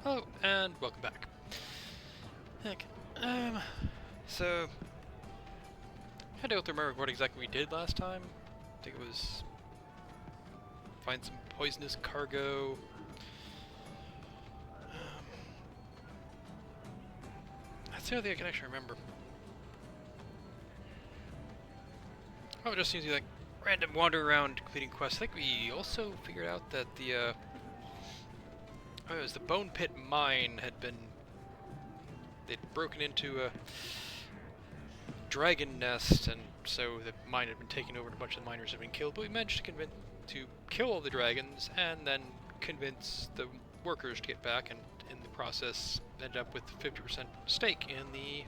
Hello, and welcome back. Okay, so... I don't remember what exactly we did last time. I think it was... find some poisonous cargo. That's the only thing I can actually remember. Oh, it just seems to be like random wandering around completing quests. I think we also figured out that the, oh, it was the Bone Pit mine had been... they'd broken into a dragon nest, and so the mine had been taken over and a bunch of the miners had been killed, but we managed to kill all the dragons and then convince the workers to get back, and in the process ended up with 50% stake in the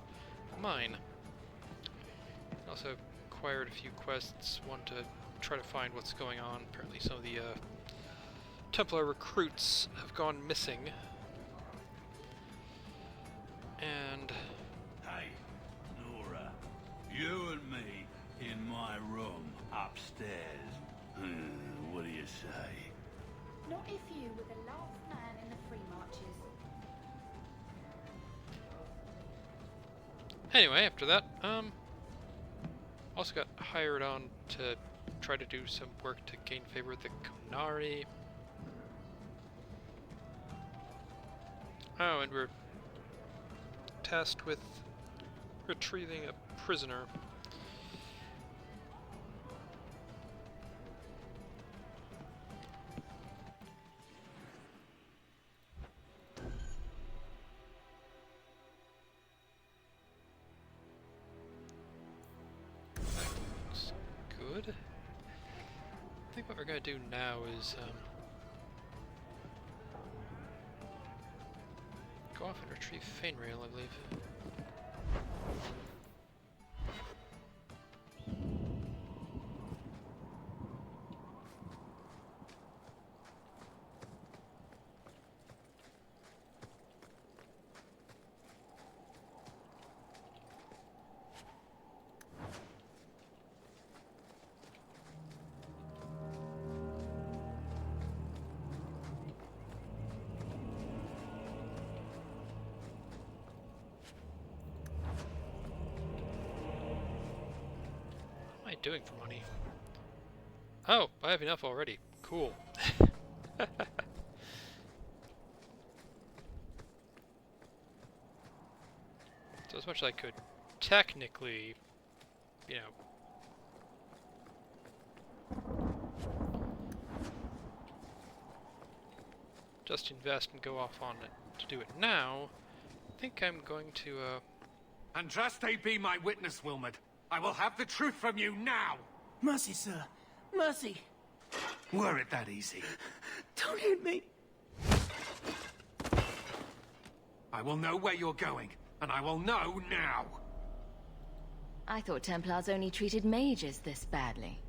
mine. Also acquired a few quests, one to try to find what's going on. Apparently some of the Templar recruits have gone missing. And... Hey, Nora, you and me in my room upstairs. What do you say? Not if you were the last man in the free marches. Anyway, after that, also got hired on to try to do some work to gain favor with the Konari. Oh, and we're tasked with retrieving a prisoner. Looks good. I think what we're going to do now is go off and retrieve Fainrail, I believe. What am I doing for money? Oh, I have enough already. Cool. So as much as I could technically, you know, just invest and go off on it to do it now, I think I'm going to, Andraste be my witness, Wilmot. I will have the truth from you now! Mercy, sir. Mercy. Were it that easy? Don't hit me. I will know where you're going, and I will know now! I thought Templars only treated mages this badly.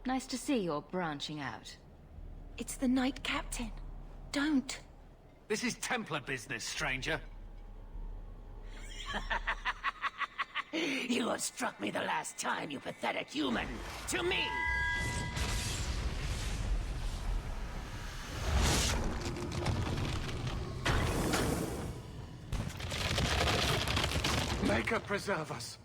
Nice to see you're branching out. It's the Knight Captain. Don't. This is Templar business, stranger. You have struck me the last time, you pathetic human. To me! Maker preserve us.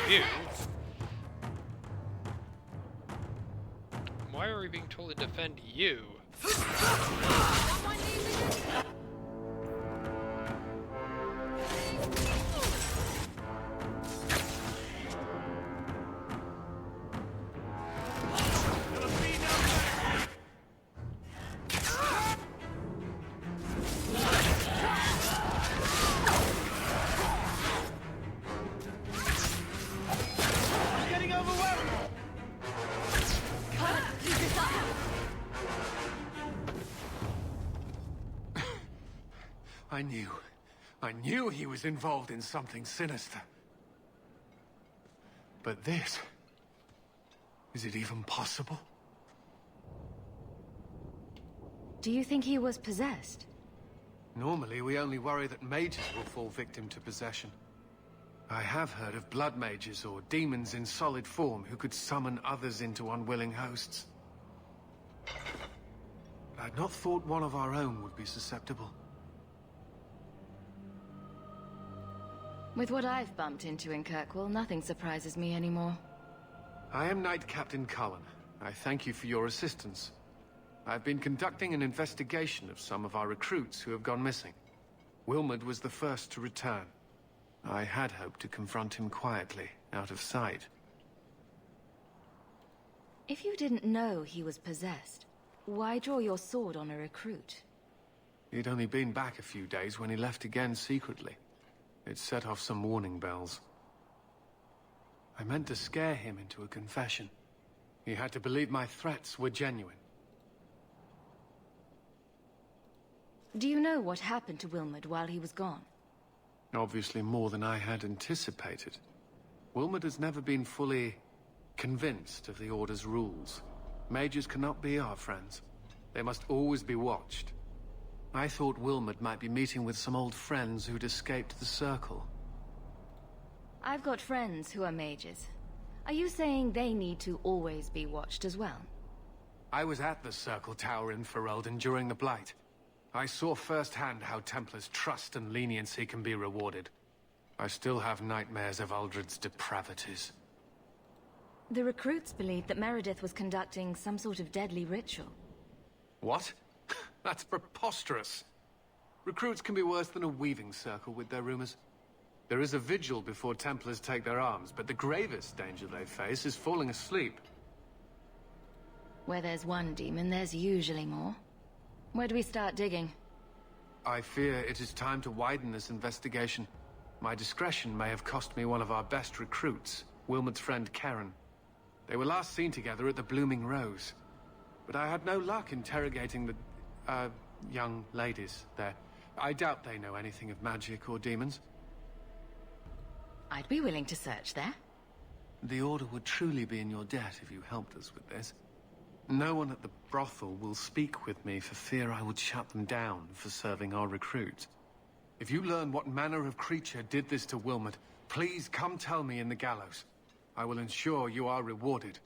you. Why are we being told to defend you? I knew he was involved in something sinister. But this... is it even possible? Do you think he was possessed? Normally, we only worry that mages will fall victim to possession. I have heard of blood mages or demons in solid form who could summon others into unwilling hosts. But I'd not thought one of our own would be susceptible. With what I've bumped into in Kirkwall, nothing surprises me anymore. I am Knight Captain Cullen. I thank you for your assistance. I've been conducting an investigation of some of our recruits who have gone missing. Wilmot was the first to return. I had hoped to confront him quietly, out of sight. If you didn't know he was possessed, why draw your sword on a recruit? He'd only been back a few days when he left again secretly. It set off some warning bells. I meant to scare him into a confession. He had to believe my threats were genuine. Do you know what happened to Wilmot while he was gone? Obviously more than I had anticipated. Wilmot has never been fully convinced of the Order's rules. Mages cannot be our friends. They must always be watched. I thought Wilmot might be meeting with some old friends who'd escaped the Circle. I've got friends who are mages. Are you saying they need to always be watched as well? I was at the Circle Tower in Ferelden during the Blight. I saw firsthand how Templars' trust and leniency can be rewarded. I still have nightmares of Uldred's depravities. The recruits believed that Meredith was conducting some sort of deadly ritual. What? That's preposterous. Recruits can be worse than a weaving circle with their rumors. There is a vigil before Templars take their arms, but the gravest danger they face is falling asleep. Where there's one demon, there's usually more. Where do we start digging? I fear it is time to widen this investigation. My discretion may have cost me one of our best recruits, Wilmot's friend Karen. They were last seen together at the Blooming Rose. But I had no luck interrogating the, young ladies there. I doubt they know anything of magic or demons. I'd be willing to search there. The Order would truly be in your debt if you helped us with this. No one at the brothel will speak with me for fear I would shut them down for serving our recruits. If you learn what manner of creature did this to Wilmot, please come tell me in the gallows. I will ensure you are rewarded.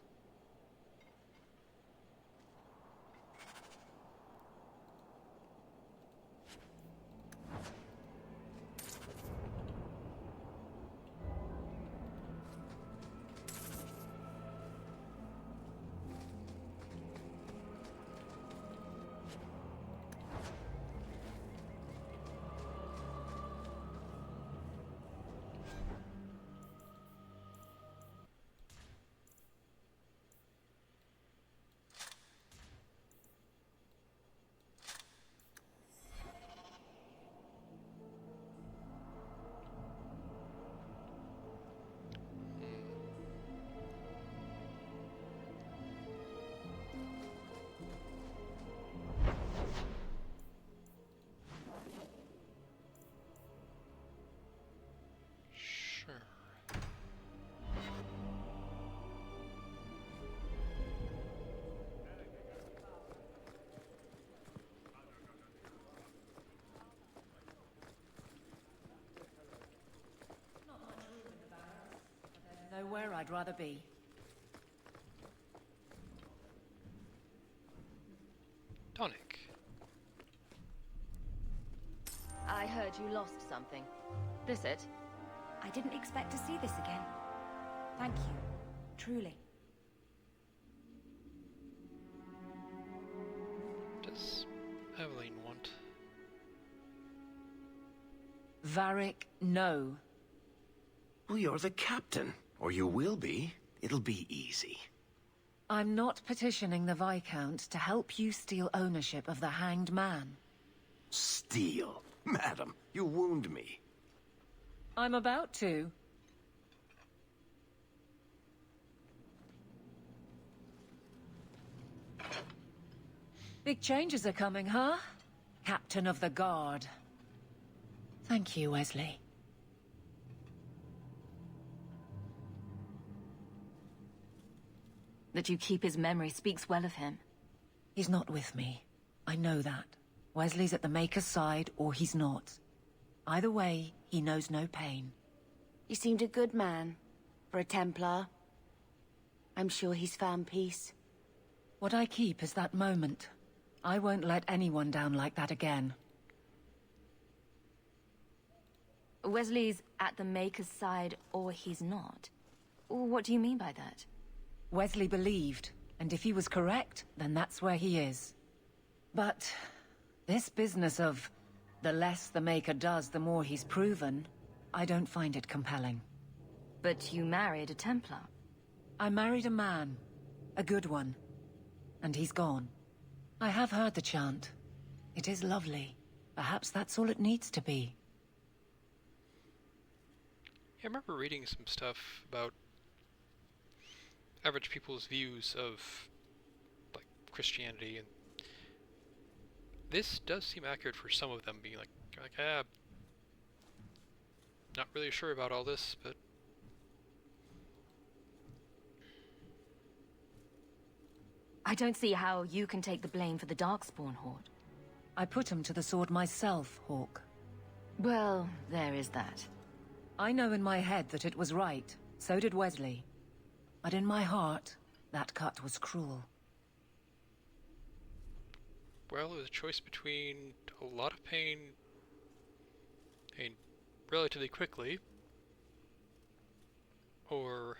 Nowhere I'd rather be. Tonic. I heard you lost something. This it? I didn't expect to see this again. Thank you. Truly. Does Evelyn want? Varric, no. Well, you're the captain. Or you will be. It'll be easy. I'm not petitioning the Viscount to help you steal ownership of the Hanged Man. Steal? Madam, you wound me. I'm about to. Big changes are coming, huh? Captain of the Guard. Thank you, Wesley. That you keep his memory speaks well of him. He's not with me. I know that. Wesley's at the Maker's side, or he's not. Either way, he knows no pain. He seemed a good man. For a Templar. I'm sure he's found peace. What I keep is that moment. I won't let anyone down like that again. Wesley's at the Maker's side, or he's not. What do you mean by that? Wesley believed, and if he was correct, then that's where he is. But this business of the less the Maker does, the more he's proven, I don't find it compelling. But you married a Templar. I married a man, a good one, and he's gone. I have heard the chant. It is lovely. Perhaps that's all it needs to be. Yeah, I remember reading some stuff about average people's views of, like, Christianity, and this does seem accurate for some of them, being like, not really sure about all this, but I don't see how you can take the blame for the Darkspawn Horde. I put him to the sword myself, Hawk. Well, there is that. I know in my head that it was right. So did Wesley. But in my heart, that cut was cruel. well, it was a choice between a lot of pain relatively quickly, or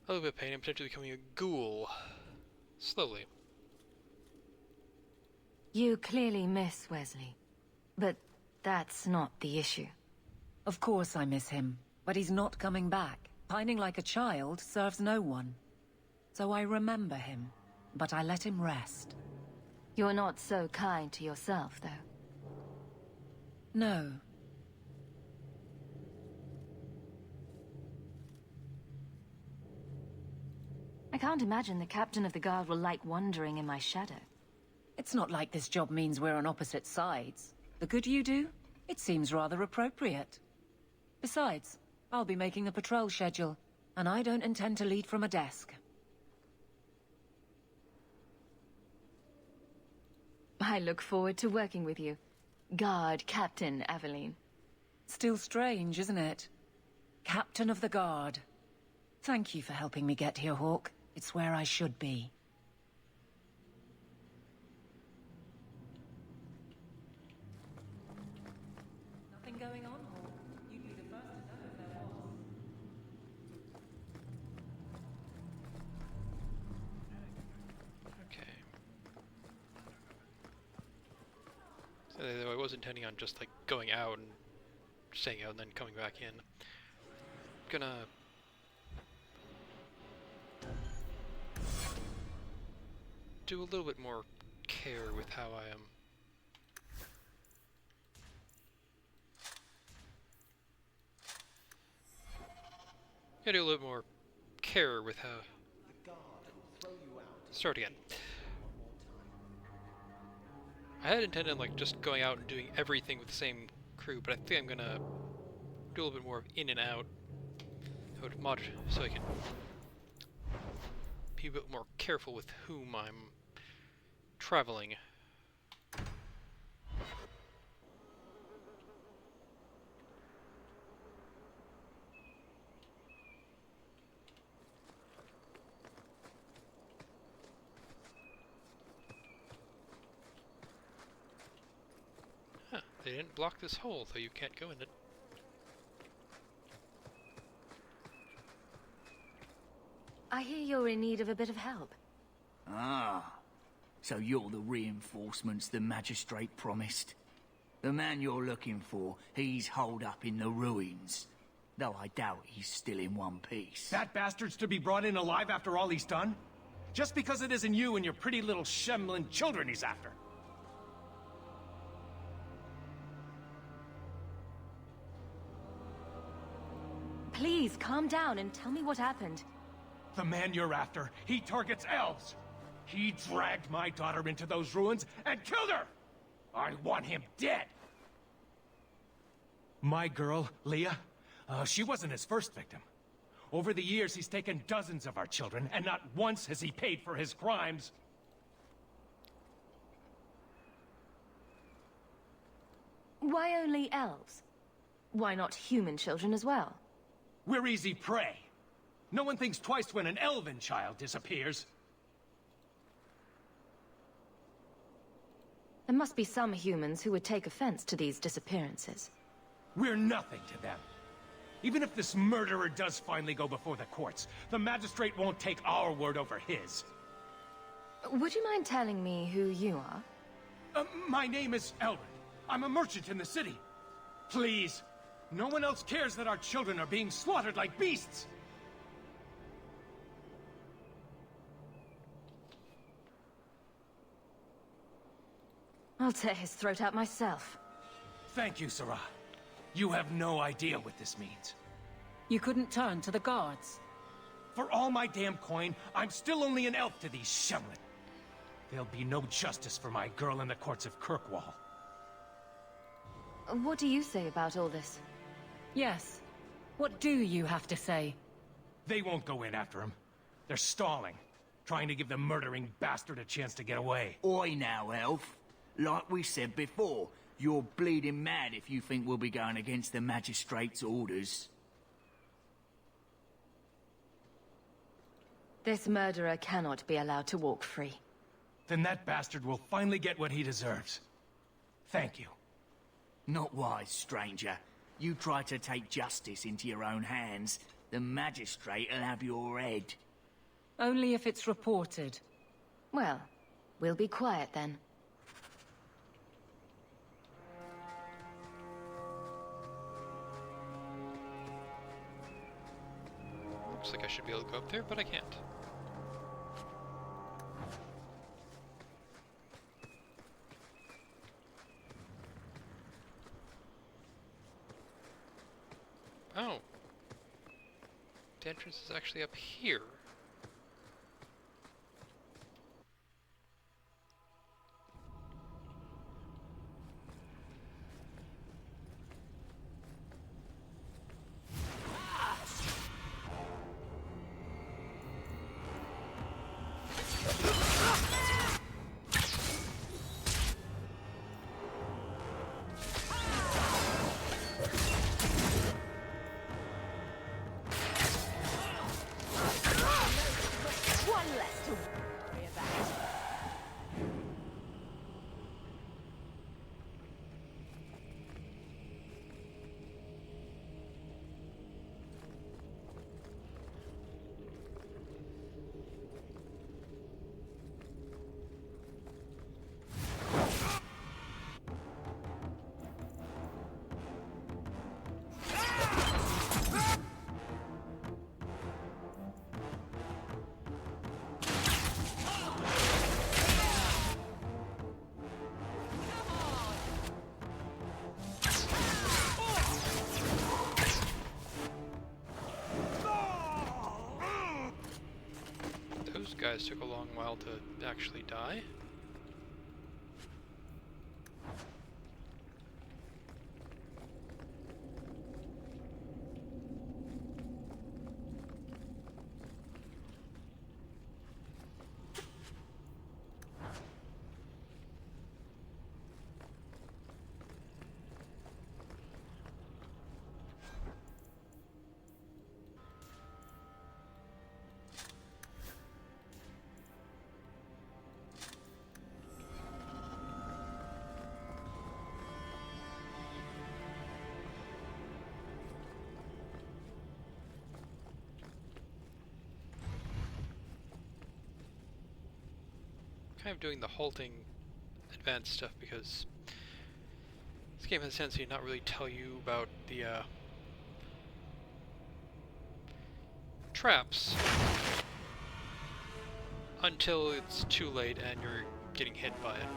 a little bit of pain and potentially becoming a ghoul slowly. You clearly miss Wesley, but that's not the issue. Of course I miss him, but he's not coming back. Pining like a child serves no one. So I remember him, but I let him rest. You're not so kind to yourself, though. No. I can't imagine the captain of the guard will like wandering in my shadow. It's not like this job means we're on opposite sides. The good you do, it seems rather appropriate. Besides, I'll be making the patrol schedule, and I don't intend to lead from a desk. I look forward to working with you. Guard Captain Aveline. Still strange, isn't it? Captain of the Guard. Thank you for helping me get here, Hawk. It's where I should be. Nothing going on, Hawk. You'd be the first to know if there was. Okay. So I was intending on just like going out and staying out and then coming back in. Gonna do a little bit more care with how I am. Gonna do a little more care with how. Start again. I had intended on like just going out and doing everything with the same crew, but I think I'm gonna do a little bit more of in and out. I would mod so I can be a bit more careful with whom I'm traveling. Huh, they didn't block this hole, though you can't go in it. I hear you're in need of a bit of help. Ah, so you're the reinforcements the magistrate promised. The man you're looking for, he's holed up in the ruins. Though I doubt he's still in one piece. That bastard's to be brought in alive after all he's done? Just because it isn't you and your pretty little Shemlin children he's after. Please, calm down and tell me what happened. The man you're after, he targets elves. He dragged my daughter into those ruins and killed her! I want him dead! My girl, Leah, she wasn't his first victim. Over the years, he's taken dozens of our children, and not once has he paid for his crimes. Why only elves? Why not human children as well? We're easy prey. No one thinks twice when an elven child disappears. There must be some humans who would take offense to these disappearances. We're nothing to them. Even if this murderer does finally go before the courts, the magistrate won't take our word over his. Would you mind telling me who you are? My name is Elbert. I'm a merchant in the city. Please, no one else cares that our children are being slaughtered like beasts. I'll tear his throat out myself. Thank you, Sarah. You have no idea what this means. You couldn't turn to the guards. For all my damn coin, I'm still only an elf to these Shemlin. There'll be no justice for my girl in the courts of Kirkwall. What do you say about all this? Yes. What do you have to say? They won't go in after him. They're stalling, trying to give the murdering bastard a chance to get away. Oi now, elf. Like we said before, you're bleeding mad if you think we'll be going against the magistrate's orders. This murderer cannot be allowed to walk free. Then that bastard will finally get what he deserves. Thank you. Not wise, stranger. You try to take justice into your own hands, the magistrate'll have your head. Only if it's reported. Well, we'll be quiet then. Looks like I should be able to go up there, but I can't. Oh. The entrance is actually up here. Those guys took a long while to actually die. Kind of doing the halting advanced stuff because this game has a tendency to not really tell you about the traps until it's too late and you're getting hit by it.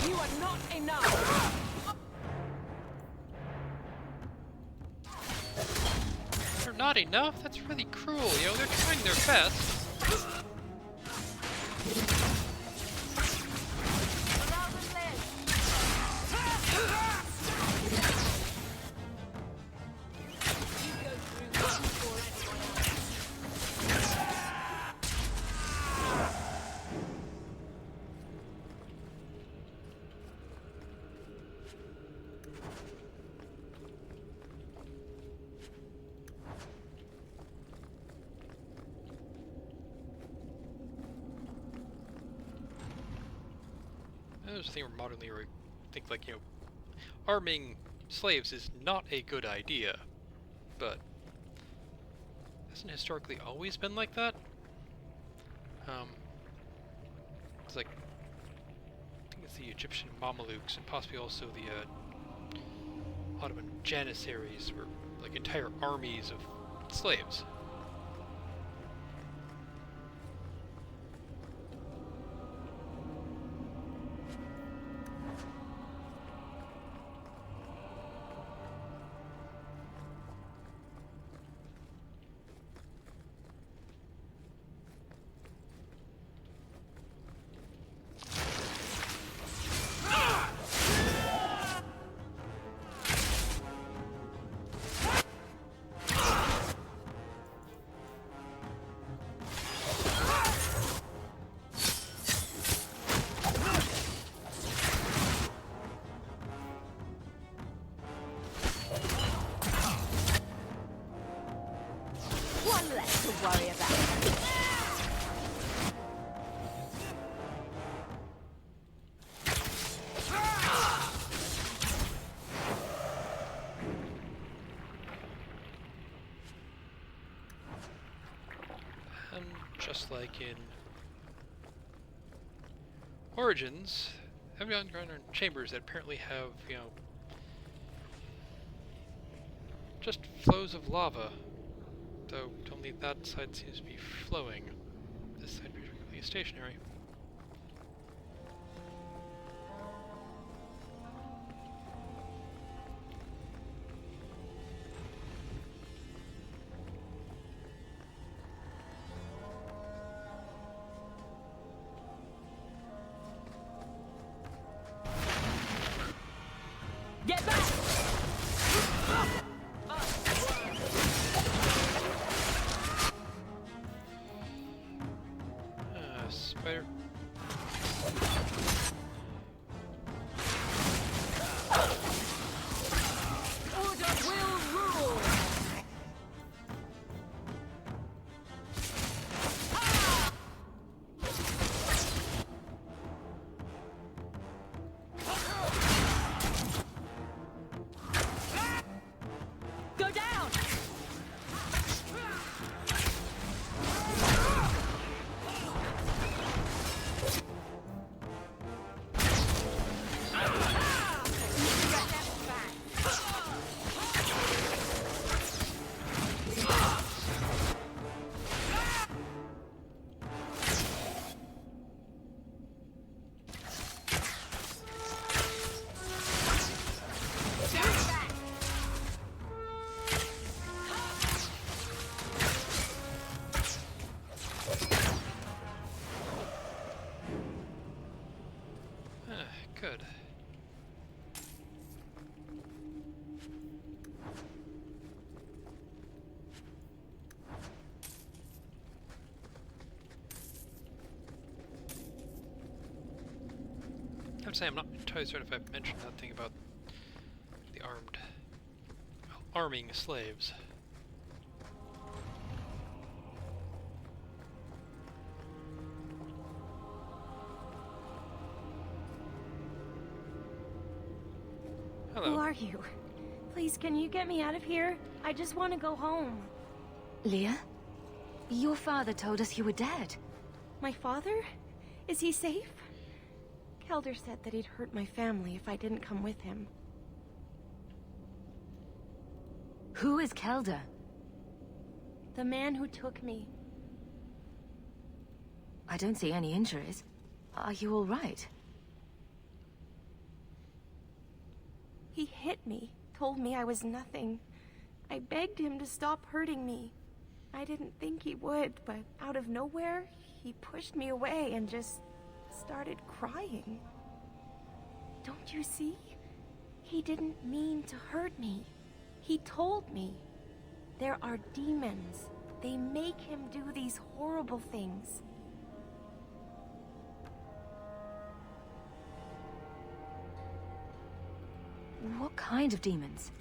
You are not enough! They're not enough? That's really cruel, you know, they're trying their best. There's a thing modernly where I think, like, you know, arming slaves is not a good idea, but hasn't historically always been like that? It's like, I think it's the Egyptian Mamelukes and possibly also the Ottoman Janissaries were like entire armies of slaves. One less to worry about. And just like in Origins, have underground chambers that apparently have, you know, just flows of lava. Though only that side seems to be flowing. This side particularly is stationary. Get back! Spider. Order will rule! Go down! Good. I would say I'm not entirely certain if I've mentioned that thing about the arming slaves. Hello. Who are you? Please, can you get me out of here? I just want to go home. Leah? Your father told us you were dead. My father? Is he safe? Kelder said that he'd hurt my family if I didn't come with him. Who is Kelder? The man who took me. I don't see any injuries. Are you all right? He hit me, told me I was nothing. I begged him to stop hurting me. I didn't think he would, but out of nowhere, he pushed me away and just started crying. Don't you see? He didn't mean to hurt me. He told me. There are demons. They make him do these horrible things. What kind of demons?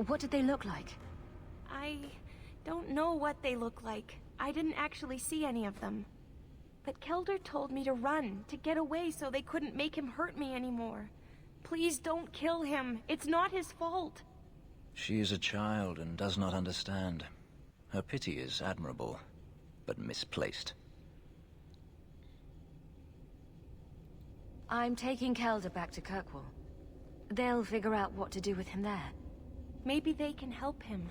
What did they look like? I don't know what they look like. I didn't actually see any of them. But Kelder told me to run, to get away so they couldn't make him hurt me anymore. Please don't kill him. It's not his fault. She is a child and does not understand. Her pity is admirable, but misplaced. I'm taking Kelder back to Kirkwall. They'll figure out what to do with him there. Maybe they can help him.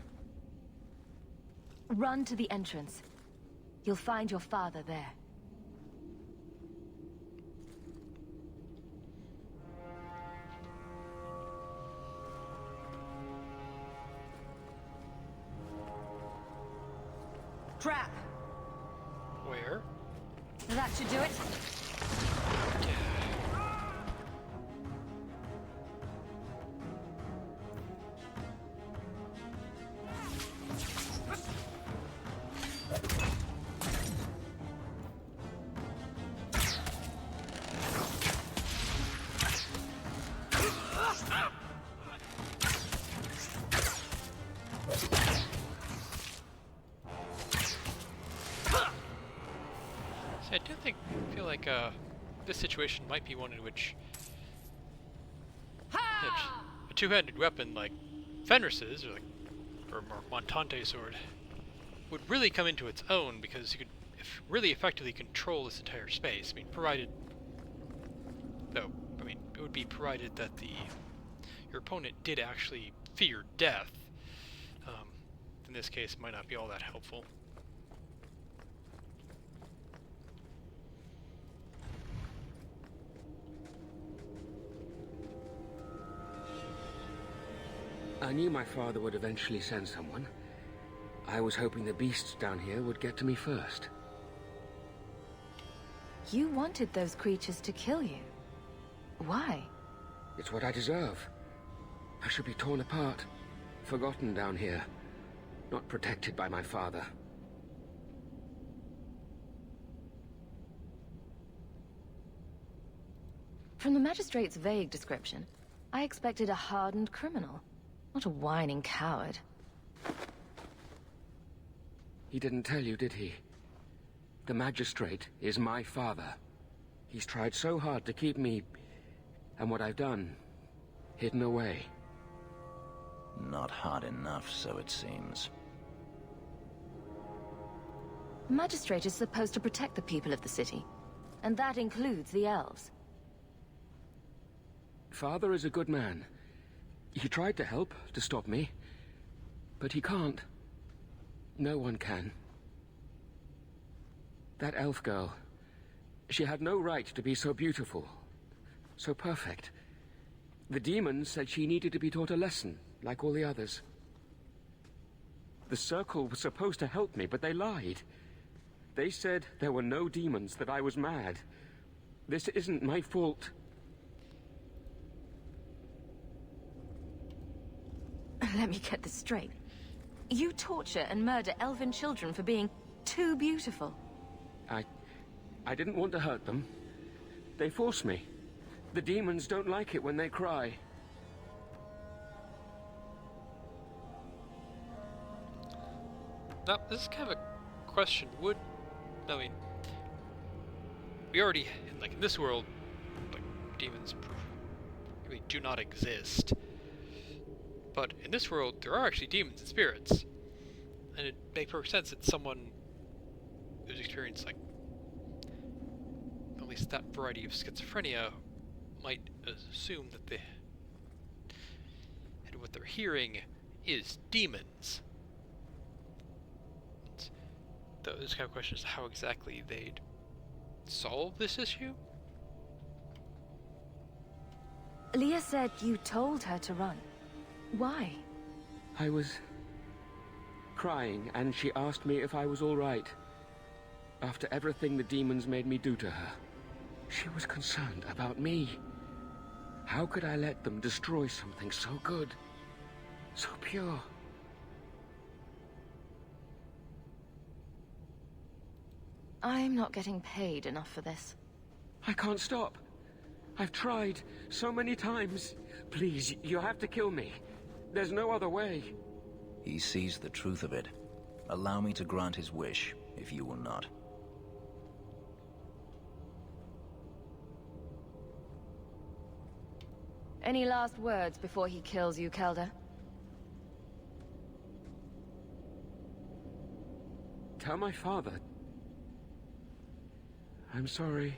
Run to the entrance. You'll find your father there. Trap! Where? That should do it. I do feel like this situation might be one in which a two-handed weapon like Fenris's or Montante sword would really come into its own, because you could really effectively control this entire space. I mean, it would be provided that your opponent did actually fear death. In this case, it might not be all that helpful. I knew my father would eventually send someone. I was hoping the beasts down here would get to me first. You wanted those creatures to kill you. Why? It's what I deserve. I should be torn apart, forgotten down here, not protected by my father. From the magistrate's vague description, I expected a hardened criminal, not a whining coward. He didn't tell you, did he? The magistrate is my father. He's tried so hard to keep me, and what I've done, hidden away. Not hard enough, so it seems. The magistrate is supposed to protect the people of the city, and that includes the elves. Father is a good man. He tried to help, to stop me, but he can't. No one can. That elf girl, she had no right to be so beautiful, so perfect. The demons said she needed to be taught a lesson, like all the others. The Circle was supposed to help me, but they lied. They said there were no demons, that I was mad. This isn't my fault. Let me get this straight. You torture and murder elven children for being too beautiful. I didn't want to hurt them. They forced me. The demons don't like it when they cry. Now, this is kind of a question. We already, in this world, demons really do not exist. But in this world, there are actually demons and spirits. And it makes perfect sense that someone who's experienced, at least that variety of schizophrenia, might assume that what they're hearing is demons. This kind of question is how exactly they'd solve this issue? Leah said you told her to run. Why? I was crying, and she asked me if I was all right. After everything the demons made me do to her, she was concerned about me. How could I let them destroy something so good, so pure? I'm not getting paid enough for this. I can't stop. I've tried so many times. Please, you have to kill me. There's no other way. He sees the truth of it. Allow me to grant his wish, if you will not. Any last words before he kills you, Kelder? Tell my father. I'm sorry.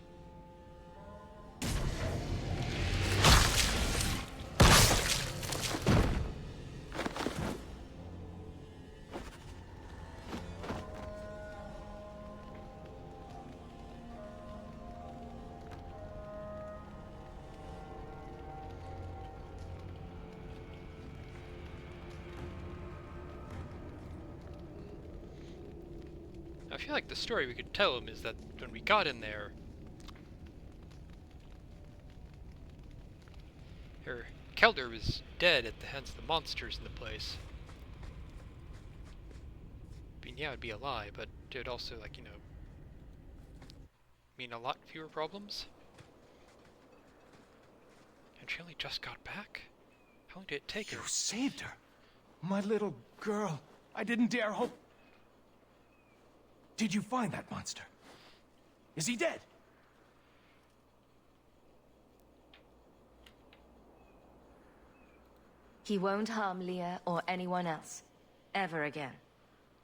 I feel like the story we could tell him is that when we got in there, Kelder was dead at the hands of the monsters in the place. I mean, yeah, it'd be a lie, but it would also, like, you know, mean a lot fewer problems. And she only just got back? How long did it take her? You saved her. My little girl. I didn't dare hope. Did you find that monster? Is he dead? He won't harm Leah or anyone else. Ever again.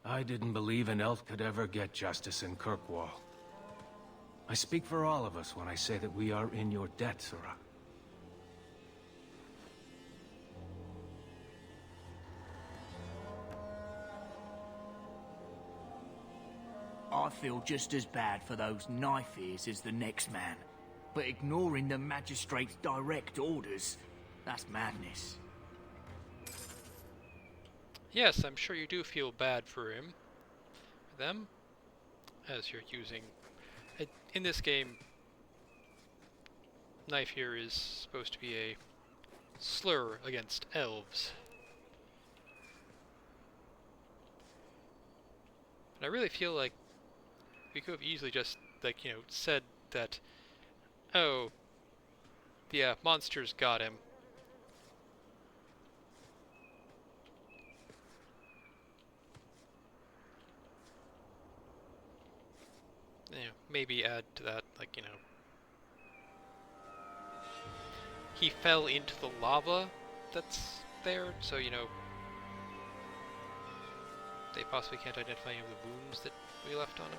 I didn't believe an elf could ever get justice in Kirkwall. I speak for all of us when I say that we are in your debt, Sirach. I feel just as bad for those knife ears as the next man. But ignoring the magistrate's direct orders, that's madness. Yes, I'm sure you do feel bad for him. For them. As you're using... in this game, knife here is supposed to be a slur against elves. And I really feel like we could have easily just, like, you know, said that, oh, yeah, monsters got him. You know, maybe add to that, like, you know, he fell into the lava that's there, so, you know, they possibly can't identify any of the wounds that we left on him.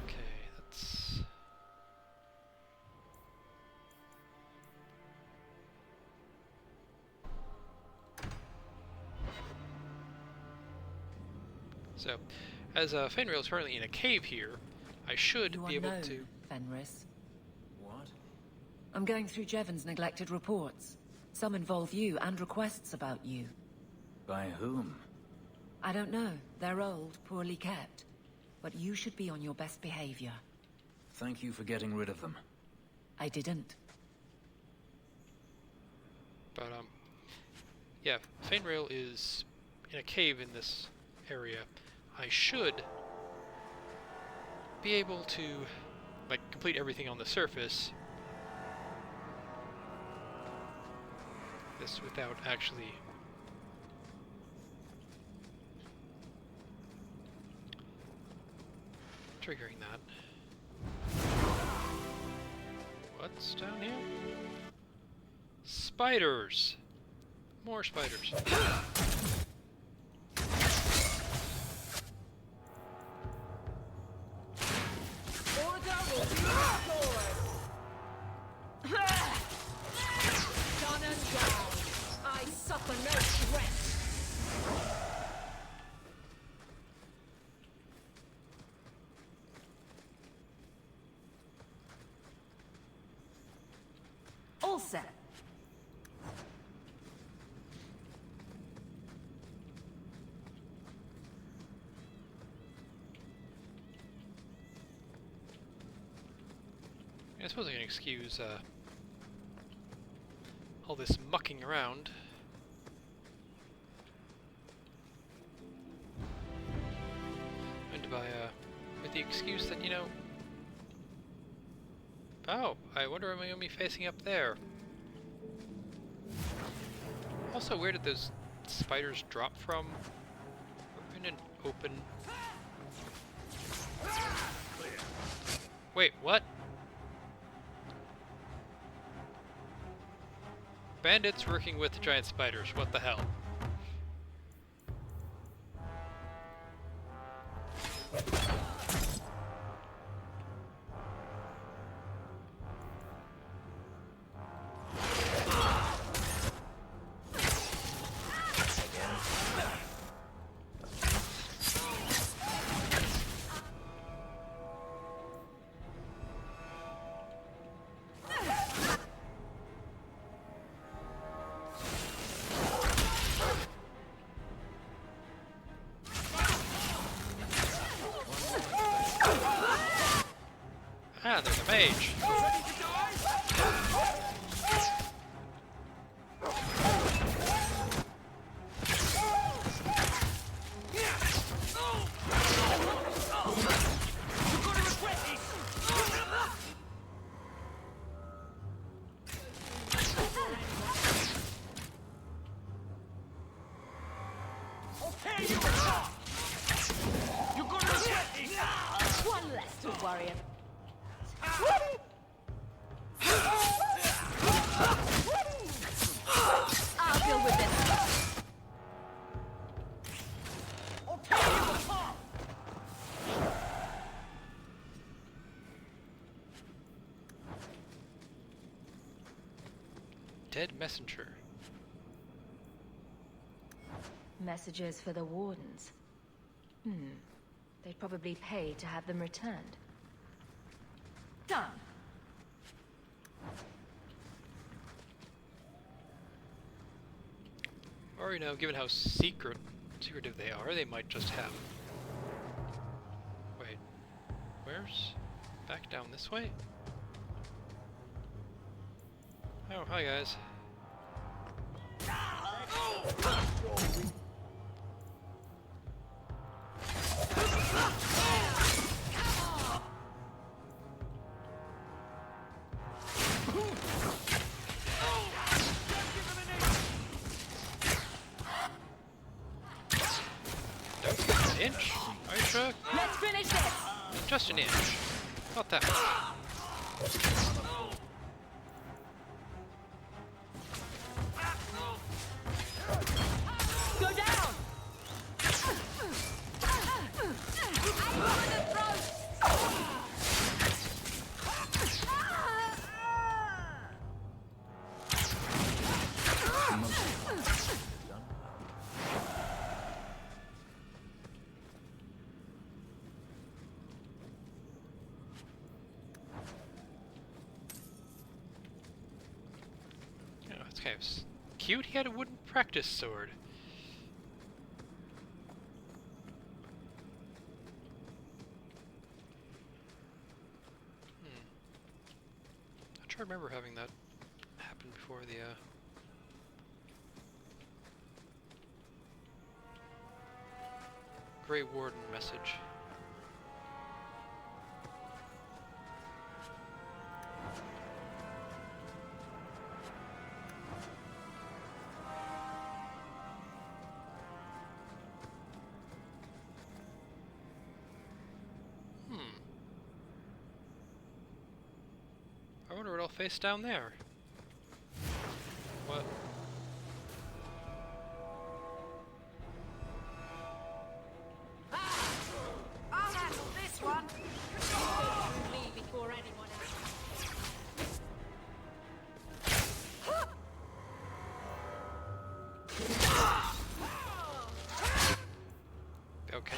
Okay, that's... So, as Fenrir is currently in a cave here, I should be able to... Fenris. What? I'm going through Jevon's neglected reports. Some involve you and requests about you. By whom? I don't know. They're old, poorly kept. But you should be on your best behavior. Thank you for getting rid of them. I didn't. But, yeah, Fenrir is in a cave in this area. I should be able to, like, complete everything on the surface. This without actually... triggering that. What's down here? Spiders! More spiders. Order will be restored! Done and down. I suffer no threat. All set. I suppose I can excuse all this mucking around. And by with the excuse that, you know, oh, I wonder what I'm gonna be facing up there. Also, where did those spiders drop from? We're in an open. Wait, what? Bandits working with giant spiders, what the hell? Ah, there's a mage. One less to worry about. I'll deal with this. Dead messenger. Messages for the wardens. They'd probably pay to have them returned. Done. Or, you know, given how secretive they are, they might just have... Wait. Where's... Back down this way? Oh, hi guys. An inch? Are you sure? Let's finish this. Just an inch. Not that much. Go down. Oh, it's kind of cute. He had a wooden practice sword. I'm trying to remember having that happen before the Grey Warden message. I wonder what I'll face down there. What? I'll handle this one. Me before anyone else. Okay.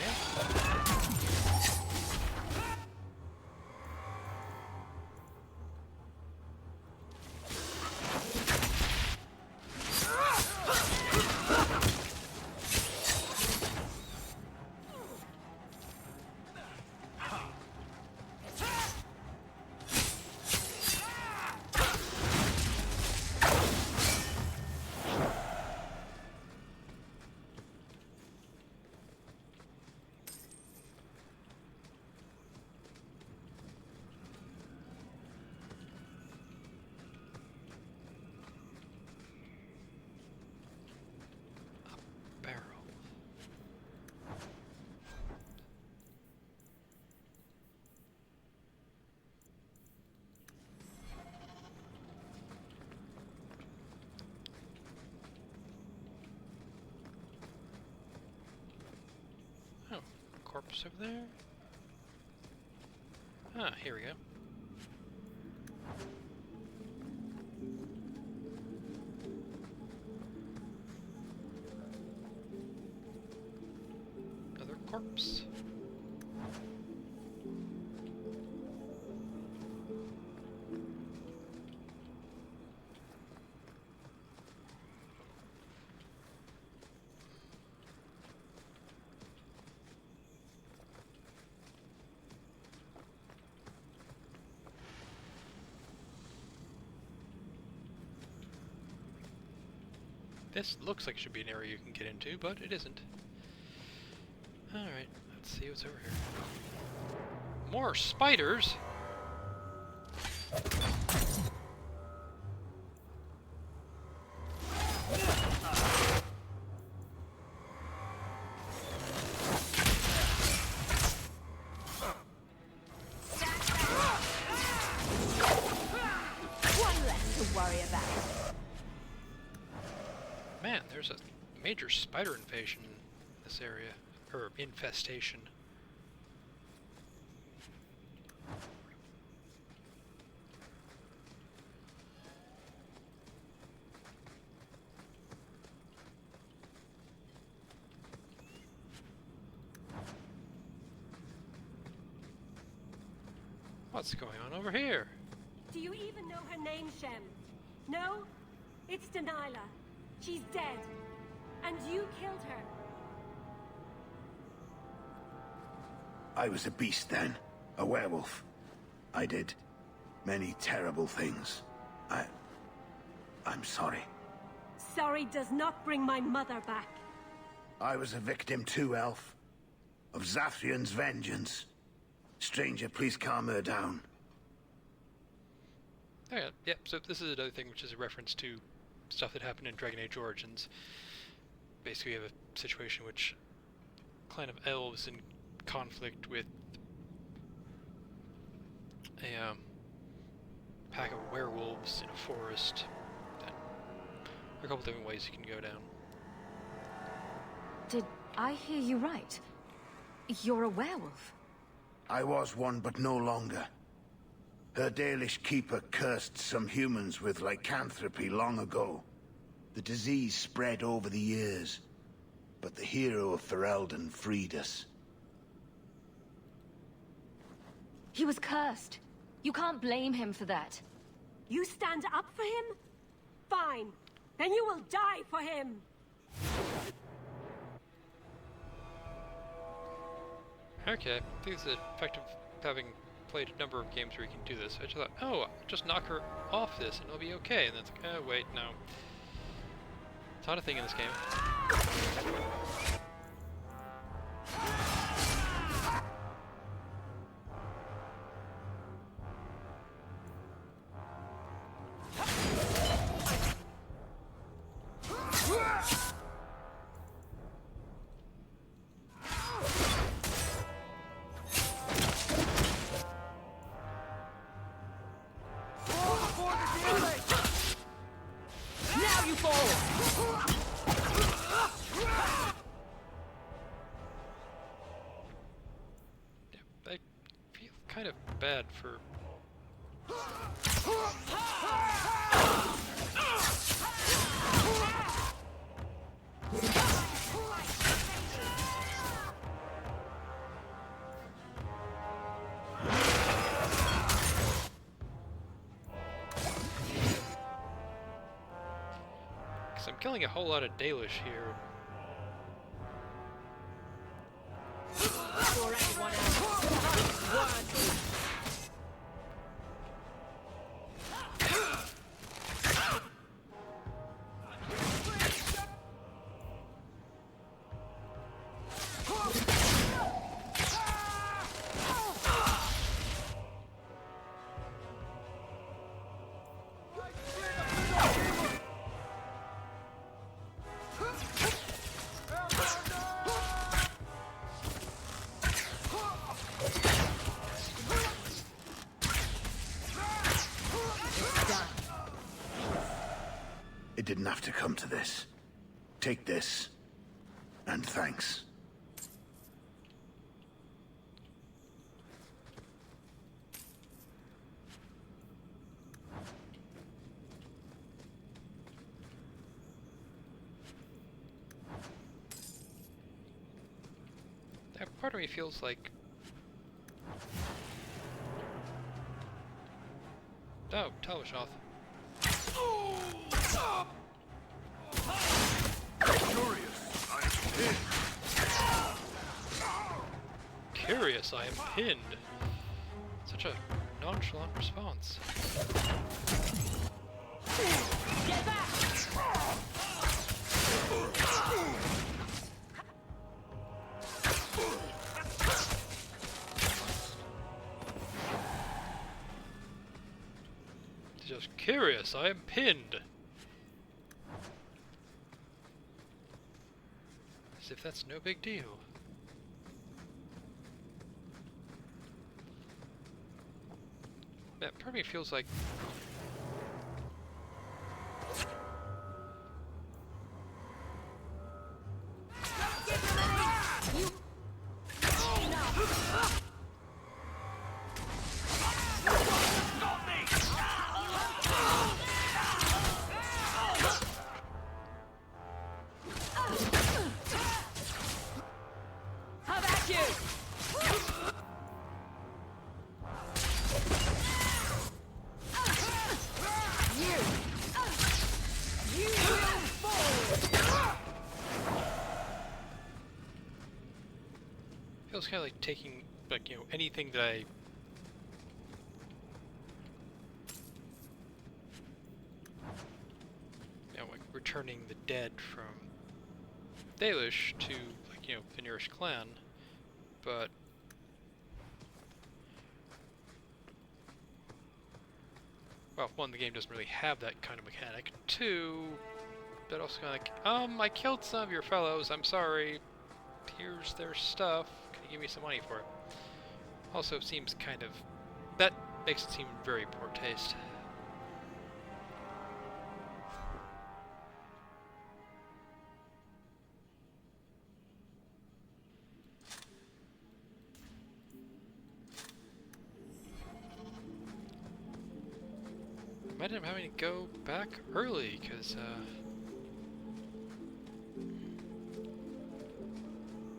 corpse over there? Ah, here we go. Another corpse. This looks like it should be an area you can get into, but it isn't. Alright, let's see what's over here. More spiders? One less to worry about. Man, there's a major spider invasion in this area. Or infestation. What's going on over here? Do you even know her name, Shem? No? It's Delilah. She's dead. And you killed her. I was a beast then. A werewolf. I did many terrible things. I'm sorry. Sorry does not bring my mother back. I was a victim too, Elf. Of Zathrian's vengeance. Stranger, please calm her down. Oh yeah, yep, so this is another thing which is a reference to stuff that happened in Dragon Age Origins. Basically we have a situation which clan of elves in conflict with a pack of werewolves in a forest. There are a couple different ways you can go down. Did I hear you right? You're a werewolf? I was one, but no longer. Her Dalish keeper cursed some humans with lycanthropy long ago. The disease spread over the years, but the hero of Ferelden freed us. He was cursed. You can't blame him for that. You stand up for him? Fine. Then you will die for him. Okay, I think it's the effect of having played a number of games where you can do this. I just thought, oh, I'll just knock her off this and it'll be okay. And then it's like, oh, wait, no. It's not a thing in this game. Now you fall! Yeah, I feel kind of bad for... I'm killing a whole lot of Dalish here. For anyone else, It didn't have to come to this. Take this, and thanks. part of me feels like... Oh, Dalish off. Curious, I am pinned. Such a nonchalant response. Get back! Just curious, I am pinned. As if that's no big deal. That part of me feels like... How about you? Feels kind of like taking, like, you know, anything that I... You know, like returning the dead from Dalish to, like, you know, the nearest clan, but... Well, one, the game doesn't really have that kind of mechanic. Two, that also kind of like, I killed some of your fellows, I'm sorry. Here's their stuff. Can you give me some money for it? Also seems kind of... That makes it seem very poor taste. Imagine I'm having to go back early, because,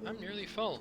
I'm nearly full.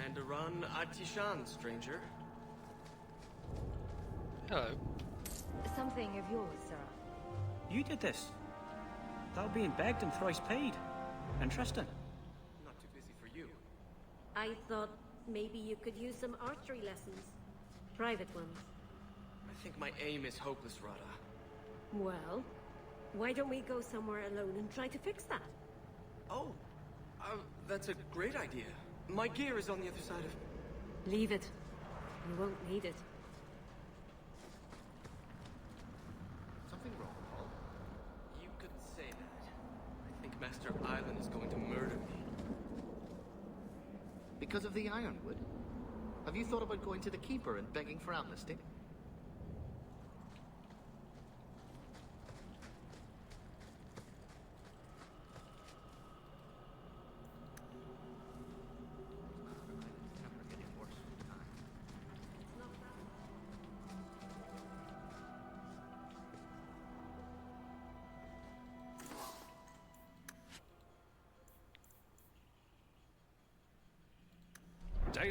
And Aran Atishan, stranger. Hello. Something of yours, sir. You did this. Without being begged and thrice paid. Interesting. Not too busy for you. I thought maybe you could use some archery lessons. Private ones. I think my aim is hopeless, Rada. Well, why don't we go somewhere alone and try to fix that? Oh, that's a great idea. My gear is on the other side of... Leave it. You won't need it. Something wrong, Paul? You couldn't say that. I think Master Island is going to murder me. Because of the Ironwood? Have you thought about going to the Keeper and begging for amnesty?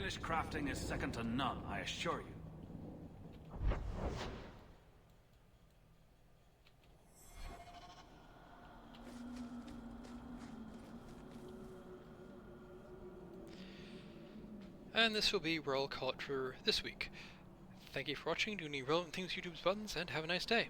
Dalish crafting is second to none, I assure you. And this will be where I'll call it for this week. Thank you for watching, do any relevant things with YouTube's buttons, and have a nice day.